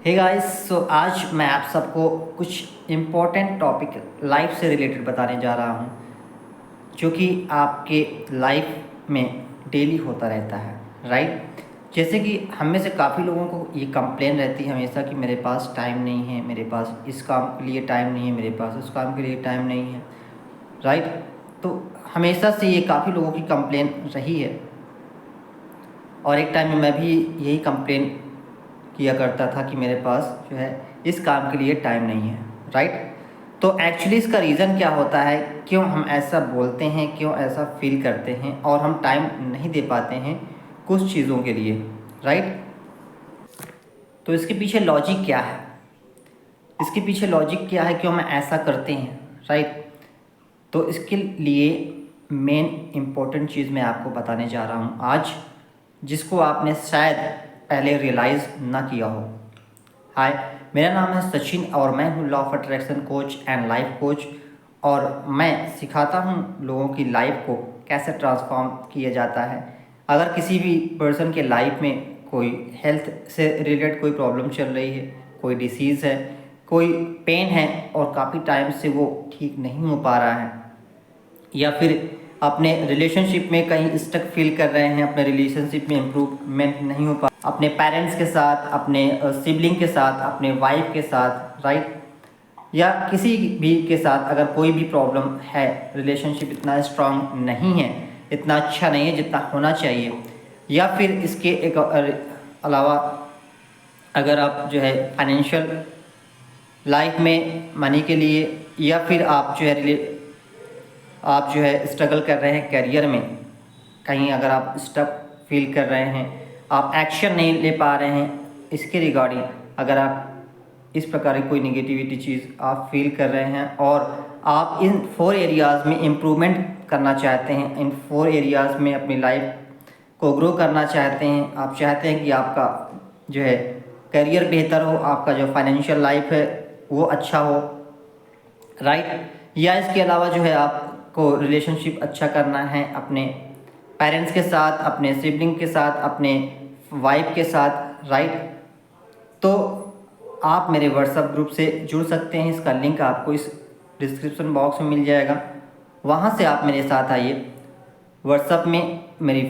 Hey guys, सो आज मैं आप सबको कुछ इम्पोर्टेंट टॉपिक लाइफ से रिलेटेड बताने जा रहा हूँ जो कि आपके लाइफ में डेली होता रहता है, राइट। जैसे कि हम में से काफ़ी लोगों को ये कंप्लेन रहती है हमेशा कि मेरे पास टाइम नहीं है, मेरे पास इस काम के लिए टाइम नहीं है, मेरे पास उस काम के लिए टाइम नहीं है, राइट। तो हमेशा से ये काफ़ी लोगों की कंप्लेन रही है और एक टाइम में मैं भी यही कंप्लेन किया करता था कि मेरे पास जो है इस काम के लिए टाइम नहीं है, राइट। तो एक्चुअली इसका रीज़न क्या होता है, क्यों हम ऐसा बोलते हैं, क्यों ऐसा फील करते हैं और हम टाइम नहीं दे पाते हैं कुछ चीज़ों के लिए, राइट। तो इसके पीछे लॉजिक क्या है, इसके पीछे लॉजिक क्या है, क्यों हम ऐसा करते हैं, राइट। तो इसके लिए मेन इम्पोर्टेंट चीज़ मैं आपको बताने जा रहा हूँ आज, जिसको आपने शायद पहले रियलाइज़ ना किया हो। हाय, मेरा नाम है सचिन और मैं हूँ law of attraction coach and life coach. और मैं सिखाता हूँ लोगों की लाइफ को कैसे ट्रांसफॉर्म किया जाता है। अगर किसी भी पर्सन के लाइफ में कोई हेल्थ से रिलेटेड कोई प्रॉब्लम चल रही है, कोई डिसीज़ है, कोई पेन है और काफ़ी टाइम से वो ठीक नहीं हो पा रहा है, या फिर अपने रिलेशनशिप में कहीं स्टक फील कर रहे हैं, अपने रिलेशनशिप में इम्प्रूवमेंट नहीं हो पा, अपने पेरेंट्स के साथ, अपने सिबलिंग के साथ, अपने वाइफ के साथ, राइट, या किसी भी के साथ अगर कोई भी प्रॉब्लम है, रिलेशनशिप इतना स्ट्रांग नहीं है, इतना अच्छा नहीं है जितना होना चाहिए, या फिर इसके एक अलावा अगर आप जो है फाइनेंशियल लाइफ में मनी के लिए, या फिर आप जो है स्ट्रगल कर रहे हैं करियर में, कहीं अगर आप स्टक फील कर रहे हैं, आप एक्शन नहीं ले पा रहे हैं इसके रिगार्डिंग, अगर आप इस प्रकार की कोई निगेटिविटी चीज़ आप फील कर रहे हैं और आप इन 4 एरियाज़ में इम्प्रूवमेंट करना चाहते हैं, इन 4 एरियाज़ में अपनी लाइफ को ग्रो करना चाहते हैं, आप चाहते हैं कि आपका जो है करियर बेहतर हो, आपका जो फाइनेंशियल लाइफ है वो अच्छा हो, राइट। या इसके अलावा जो है आपको रिलेशनशिप अच्छा करना है अपने पेरेंट्स के साथ, अपने सिबलिंग के साथ, अपने वाइफ के साथ, राइट। तो आप मेरे व्हाट्सएप ग्रुप से जुड़ सकते हैं, इसका लिंक आपको इस डिस्क्रिप्शन बॉक्स में मिल जाएगा। वहाँ से आप मेरे साथ आइए व्हाट्सएप में, मेरी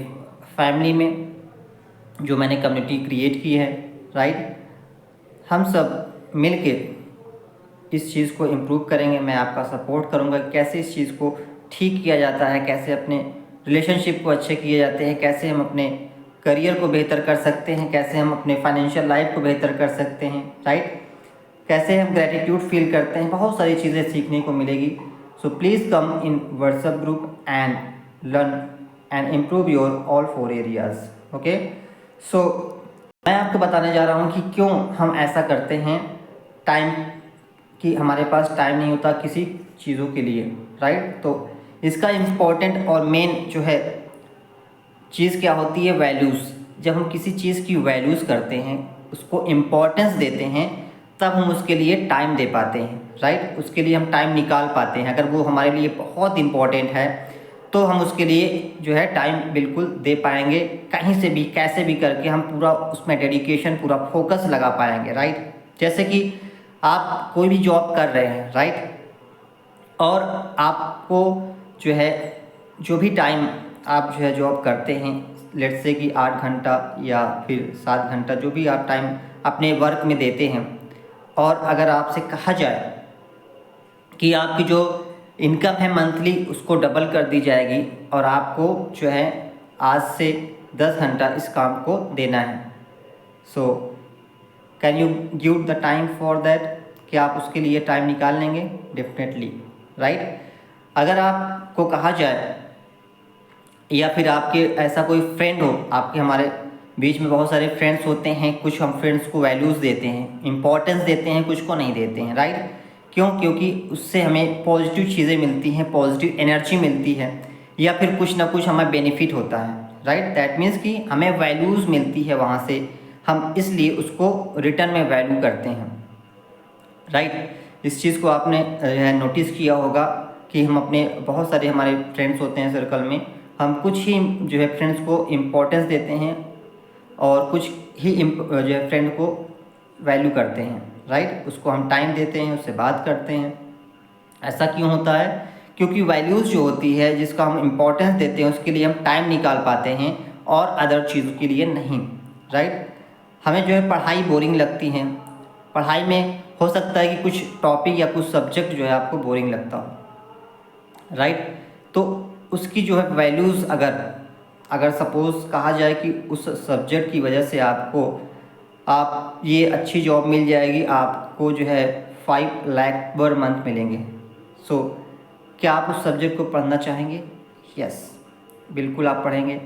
फैमिली में जो मैंने कम्युनिटी क्रिएट की है, राइट। हम सब मिल के इस चीज़ को इम्प्रूव करेंगे, मैं आपका सपोर्ट करूँगा कैसे इस चीज़ को ठीक किया जाता है, कैसे अपने रिलेशनशिप को अच्छे किए जाते हैं, कैसे हम अपने करियर को बेहतर कर सकते हैं, कैसे हम अपने फाइनेंशियल लाइफ को बेहतर कर सकते हैं, राइट। कैसे हम ग्रैटिट्यूड फील करते हैं, बहुत सारी चीज़ें सीखने को मिलेगी। So please come in WhatsApp group and learn and improve your all 4 areas, okay. So मैं आपको बताने जा रहा हूँ कि क्यों हम ऐसा करते हैं, टाइम कि हमारे पास टाइम नहीं होता किसी चीज़ों के लिए, राइट। तो इसका इम्पोर्टेंट और मेन जो है चीज़ क्या होती है, वैल्यूज़। जब हम किसी चीज़ की वैल्यूज़ करते हैं, उसको इम्पोर्टेंस देते हैं, तब हम उसके लिए टाइम दे पाते हैं, राइट। उसके लिए हम टाइम निकाल पाते हैं। अगर वो हमारे लिए बहुत इम्पोर्टेंट है तो हम उसके लिए जो है टाइम बिल्कुल दे पाएंगे, कहीं से भी कैसे भी करके हम पूरा उसमें डेडिकेशन, पूरा फोकस लगा पाएंगे, राइट। जैसे कि आप कोई भी जॉब कर रहे हैं, राइट, और आपको जो है जो भी टाइम आप जो है जॉब करते हैं, लेट्स से कि 8 घंटा या फिर 7 घंटा, जो भी आप टाइम अपने वर्क में देते हैं, और अगर आपसे कहा जाए कि आपकी जो इनकम है मंथली उसको डबल कर दी जाएगी और आपको जो है आज से 10 घंटा इस काम को देना है, so can you give the time for that, कि आप उसके लिए टाइम निकाल लेंगे? Definitely, right. अगर आपको कहा जाए या फिर आपके ऐसा कोई फ्रेंड हो, आपके हमारे बीच में बहुत सारे फ्रेंड्स होते हैं, कुछ हम फ्रेंड्स को वैल्यूज़ देते हैं, इम्पोर्टेंस देते हैं, कुछ को नहीं देते हैं, राइट। क्यों? क्योंकि उससे हमें पॉजिटिव चीज़ें मिलती हैं, पॉजिटिव एनर्जी मिलती है, या फिर कुछ ना कुछ हमें बेनिफिट होता है, राइट। दैट मीन्स कि हमें वैल्यूज़ मिलती है वहाँ से, हम इसलिए उसको रिटर्न में वैल्यू करते हैं, राइट। इस चीज़ को आपने नोटिस किया होगा कि हम अपने बहुत सारे हमारे फ्रेंड्स होते हैं सर्कल में, हम कुछ ही जो है फ्रेंड्स को इम्पोर्टेंस देते हैं और कुछ ही जो है फ्रेंड को वैल्यू करते हैं, राइट। उसको हम टाइम देते हैं, उससे बात करते हैं। ऐसा क्यों होता है? क्योंकि वैल्यूज़ जो होती है जिसका हम इम्पोर्टेंस देते हैं उसके लिए हम टाइम निकाल पाते हैं और अदर चीज़ों के लिए नहीं, राइट। हमें जो है पढ़ाई बोरिंग लगती है, पढ़ाई में हो सकता है कि कुछ टॉपिक या कुछ सब्जेक्ट जो है आपको बोरिंग लगता हो, राइट। तो उसकी जो है वैल्यूज़ अगर सपोज़ कहा जाए कि उस सब्जेक्ट की वजह से आप ये अच्छी जॉब मिल जाएगी, आपको जो है 5 लाख पर मंथ मिलेंगे। सो क्या आप उस सब्जेक्ट को पढ़ना चाहेंगे? यस, बिल्कुल आप पढ़ेंगे,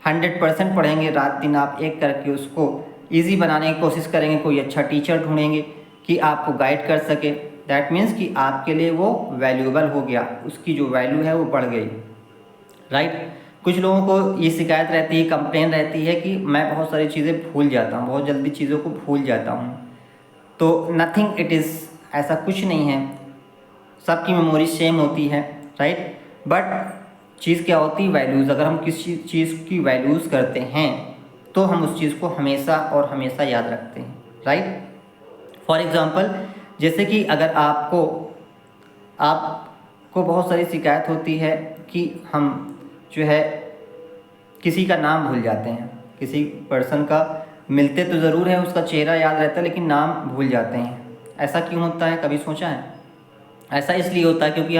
100% पढ़ेंगे। रात दिन आप एक करके उसको इजी बनाने की कोशिश करेंगे। कोई अच्छा टीचर ढूंढेंगे कि आपको गाइड कर सके। दैट मीन्स कि आपके लिए वो वैल्यूएबल हो गया, उसकी जो वैल्यू है वो बढ़ गई, राइट। कुछ लोगों को ये शिकायत रहती है, कंप्लेन रहती है कि मैं बहुत सारी चीज़ें भूल जाता हूँ, बहुत जल्दी चीज़ों को भूल जाता हूँ। तो नथिंग इट इज़, ऐसा कुछ नहीं है, सबकी मेमोरी सेम होती है, राइट। बट चीज़ क्या होती है? वैल्यूज़। अगर हम किसी चीज़ की वैल्यूज़ करते हैं तो हम उस चीज़ को हमेशा और हमेशा याद रखते हैं, राइट। फॉर एग्ज़ाम्पल, जैसे कि अगर आपको बहुत सारी शिकायत होती है कि हम जो है किसी का नाम भूल जाते हैं, किसी पर्सन का मिलते तो ज़रूर है, उसका चेहरा याद रहता है लेकिन नाम भूल जाते हैं। ऐसा क्यों होता है, कभी सोचा है? ऐसा इसलिए होता है क्योंकि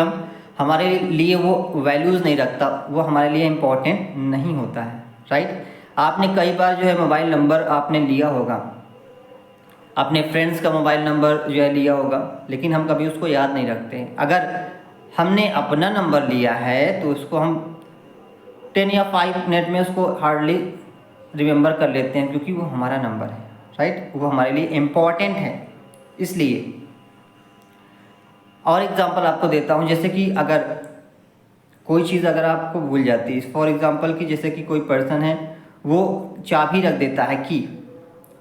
हमारे लिए वो वैल्यूज़ नहीं रखता, वो हमारे लिए इम्पोर्टेंट नहीं होता है, राइट। आपने कई बार जो है मोबाइल नंबर आपने लिया होगा, अपने फ्रेंड्स का मोबाइल नंबर जो है लिया होगा, लेकिन हम कभी उसको याद नहीं रखते। अगर हमने अपना नंबर लिया है तो उसको हम 10 या 5 मिनट में उसको हार्डली रिमेंबर कर लेते हैं क्योंकि वो हमारा नंबर है, राइट। वो हमारे लिए इम्पॉर्टेंट है इसलिए। और एग्जांपल आपको देता हूँ, जैसे कि अगर कोई चीज़ अगर आपको भूल जाती है, फॉर एग्जांपल कि जैसे कि कोई पर्सन है वो चाबी रख देता है की,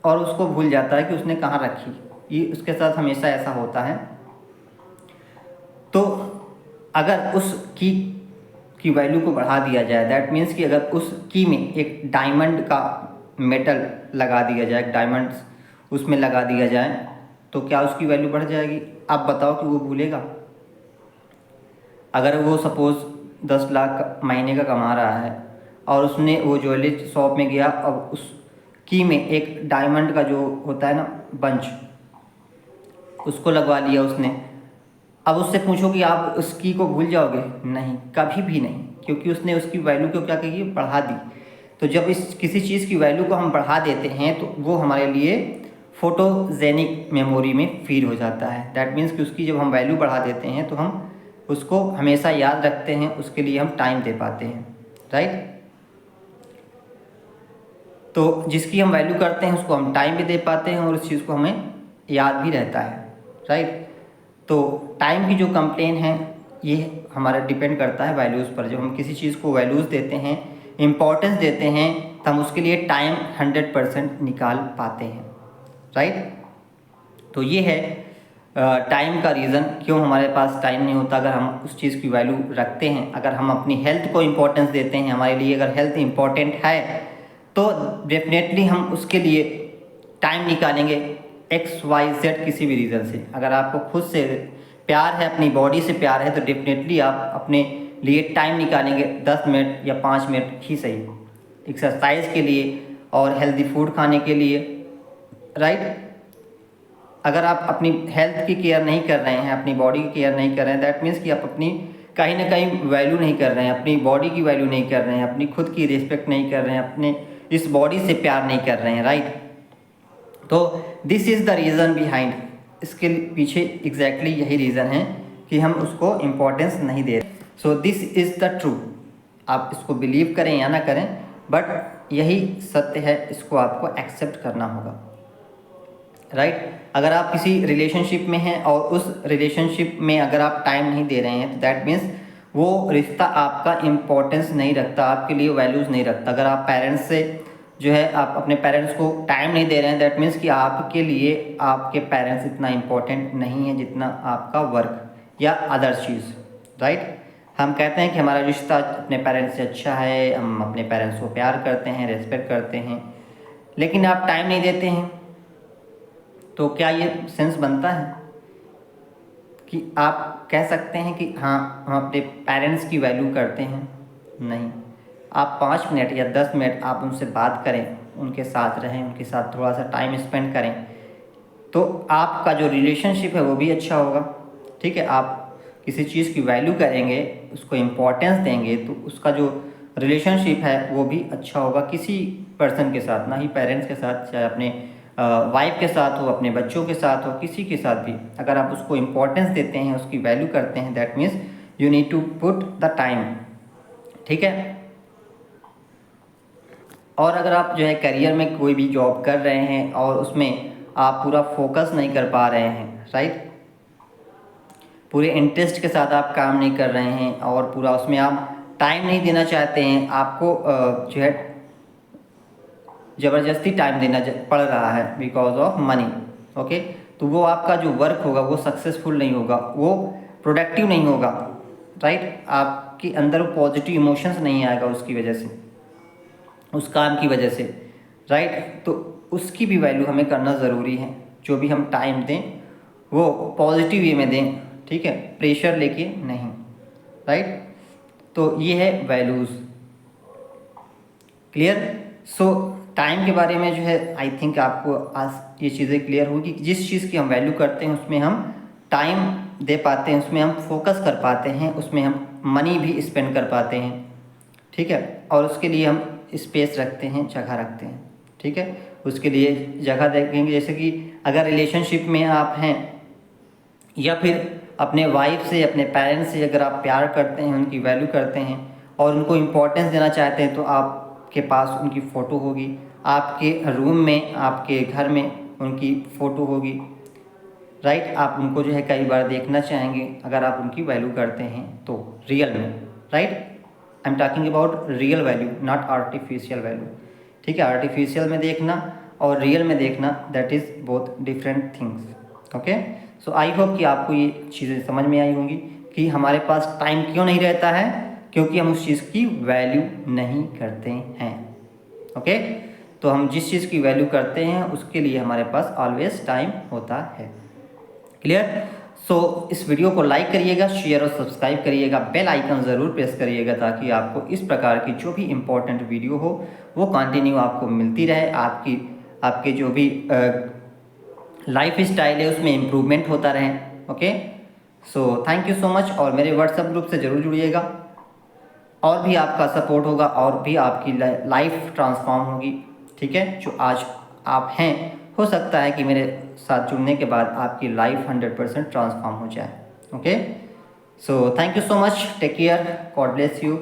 और उसको भूल जाता है कि उसने कहाँ रखी। ये उसके साथ हमेशा ऐसा होता है। तो अगर उस की वैल्यू को बढ़ा दिया जाए, दैट मीन्स कि अगर उस की में एक डायमंड का मेटल लगा दिया जाए, डायमंड्स उसमें लगा दिया जाए, तो क्या उसकी वैल्यू बढ़ जाएगी? आप बताओ कि वो भूलेगा? अगर वो सपोज़ 10 लाख महीने का कमा रहा है और उसने वो ज्वेलरी शॉप में गया और उस की में एक डायमंड का जो होता है ना बंच, उसको लगवा लिया उसने, अब उससे पूछो कि आप उस की को भूल जाओगे? नहीं, कभी भी नहीं, क्योंकि उसने उसकी वैल्यू को क्या की, बढ़ा दी। तो जब इस किसी चीज़ की वैल्यू को हम बढ़ा देते हैं तो वो हमारे लिए फोटोजेनिक मेमोरी में फीड हो जाता है। दैट मीन्स कि उसकी जब हम वैल्यू बढ़ा देते हैं तो हम उसको हमेशा याद रखते हैं, उसके लिए हम टाइम दे पाते हैं, राइट। तो जिसकी हम वैल्यू करते हैं उसको हम टाइम भी दे पाते हैं और उस चीज़ को हमें याद भी रहता है, राइट। तो टाइम की जो कंप्लेन है ये हमारा डिपेंड करता है वैल्यूज़ पर। जब हम किसी चीज़ को वैल्यूज़ देते हैं, इम्पोर्टेंस देते हैं, तो हम उसके लिए टाइम 100% निकाल पाते हैं, राइट। तो ये है टाइम का रीज़न क्यों हमारे पास टाइम नहीं होता। अगर हम उस चीज़ की वैल्यू रखते हैं, अगर हम अपनी हेल्थ को इम्पोर्टेंस देते हैं, हमारे लिए अगर हेल्थ इम्पोर्टेंट है तो डेफिनेटली हम उसके लिए टाइम निकालेंगे XYZ किसी भी रीज़न से। अगर आपको खुद से प्यार है, अपनी बॉडी से प्यार है, तो डेफिनेटली आप अपने लिए टाइम निकालेंगे, 10 मिनट या 5 मिनट ही सही, एक्सरसाइज के लिए और हेल्दी फूड खाने के लिए, राइट। अगर आप अपनी हेल्थ की केयर नहीं कर रहे हैं, अपनी बॉडी की केयर नहीं कर रहे हैं, दैट मीन्स कि आप अपनी कहीं ना कहीं वैल्यू नहीं कर रहे हैं, अपनी बॉडी की वैल्यू नहीं कर रहे हैं, अपनी खुद की रिस्पेक्ट नहीं कर रहे हैं, अपने इस बॉडी से प्यार नहीं कर रहे हैं, राइट। तो this is the reason behind, इसके पीछे एग्जैक्टली यही रीज़न है कि हम उसको इम्पोर्टेंस नहीं दे रहे। So this is the true, आप इसको बिलीव करें या ना करें, बट यही सत्य है, इसको आपको एक्सेप्ट करना होगा, राइट। अगर आप किसी रिलेशनशिप में हैं और उस रिलेशनशिप में अगर आप टाइम नहीं दे रहे हैं तो दैट मीन्स वो रिश्ता आपका इम्पोर्टेंस नहीं रखता, आपके लिए वैल्यूज़ नहीं रखता। अगर आप पेरेंट्स से जो है आप अपने पेरेंट्स को टाइम नहीं दे रहे हैं, दैट मीन्स कि आपके लिए आपके पेरेंट्स इतना इम्पोर्टेंट नहीं है जितना आपका वर्क या अदर चीज़, राइट। हम कहते हैं कि हमारा रिश्ता अपने पेरेंट्स से अच्छा है, हम अपने पेरेंट्स को प्यार करते हैं, रेस्पेक्ट करते हैं, लेकिन आप टाइम नहीं देते हैं तो क्या ये सेंस बनता है कि आप कह सकते हैं कि हाँ हम अपने पेरेंट्स की वैल्यू करते हैं? नहीं। आप 5 मिनट या 10 मिनट आप उनसे बात करें, उनके साथ रहें, उनके साथ थोड़ा सा टाइम स्पेंड करें, तो आपका जो रिलेशनशिप है वो भी अच्छा होगा। ठीक है, आप किसी चीज़ की वैल्यू करेंगे, उसको इम्पोर्टेंस देंगे, तो उसका जो रिलेशनशिप है वो भी अच्छा होगा किसी पर्सन के साथ, ना ही पेरेंट्स के साथ, चाहे अपने वाइफ के साथ हो, अपने बच्चों के साथ हो, किसी के साथ भी। अगर आप उसको इम्पोर्टेंस देते हैं, उसकी वैल्यू करते हैं, that means you need to put the time. ठीक है। और अगर आप जो है करियर में कोई भी जॉब कर रहे हैं और उसमें आप पूरा फोकस नहीं कर पा रहे हैं, राइट, पूरे इंटरेस्ट के साथ आप काम नहीं कर रहे हैं और पूरा उसमें आप टाइम नहीं देना चाहते हैं, आपको जो है ज़बरदस्ती टाइम देना पड़ रहा है बिकॉज ऑफ मनी, ओके, तो वो आपका जो वर्क होगा वो सक्सेसफुल नहीं होगा, वो प्रोडक्टिव नहीं होगा, राइट, आपके अंदर पॉजिटिव इमोशंस नहीं आएगा उसकी वजह से, उस काम की वजह से, राइट। तो उसकी भी वैल्यू हमें करना ज़रूरी है। जो भी हम टाइम दें वो पॉजिटिव वे में दें, ठीक है, प्रेशर लेके नहीं, राइट। तो ये है वैल्यूज़। क्लियर? सो टाइम के बारे में जो है आई थिंक आपको आज ये चीज़ें क्लियर होगी कि जिस चीज़ की हम वैल्यू करते हैं उसमें हम टाइम दे पाते हैं, उसमें हम फोकस कर पाते हैं, उसमें हम मनी भी स्पेंड कर पाते हैं, ठीक है, और उसके लिए हम स्पेस रखते हैं, जगह रखते हैं, ठीक है। उसके लिए जगह देखेंगे, जैसे कि अगर रिलेशनशिप में आप हैं या फिर अपने वाइफ से, अपने पेरेंट्स से अगर आप प्यार करते हैं, उनकी वैल्यू करते हैं और उनको इम्पोर्टेंस देना चाहते हैं, तो आपके पास उनकी फ़ोटो होगी, आपके रूम में, आपके घर में उनकी फ़ोटो होगी, राइट। आप उनको जो है कई बार देखना चाहेंगे अगर आप उनकी वैल्यू करते हैं तो, रियल में, right. I am talking about real value, not artificial value, ठीक है। आर्टिफिशियल में देखना और रियल में देखना, that is both different things, okay. So I hope कि आपको ये चीज़ें समझ में आई होंगी कि हमारे पास टाइम क्यों नहीं रहता है, क्योंकि हम उस चीज़ की वैल्यू नहीं करते हैं, ओके। तो हम जिस चीज़ की वैल्यू करते हैं उसके लिए हमारे पास ऑलवेज टाइम होता है। क्लियर? सो इस वीडियो को लाइक करिएगा, शेयर और सब्सक्राइब करिएगा, बेल आइकन ज़रूर प्रेस करिएगा ताकि आपको इस प्रकार की जो भी इम्पोर्टेंट वीडियो हो वो कंटिन्यू आपको मिलती रहे, आपके जो भी लाइफ स्टाइल है उसमें इम्प्रूवमेंट होता रहे, okay. So thank you so much, और मेरे व्हाट्सएप ग्रुप से ज़रूर जुड़िएगा, और भी आपका सपोर्ट होगा और भी आपकी लाइफ ट्रांसफॉर्म होगी, ठीक है। जो आज आप हैं, हो सकता है कि मेरे साथ जुड़ने के बाद आपकी लाइफ 100% ट्रांसफॉर्म हो जाए, okay. So thank you so much, take care, God bless you.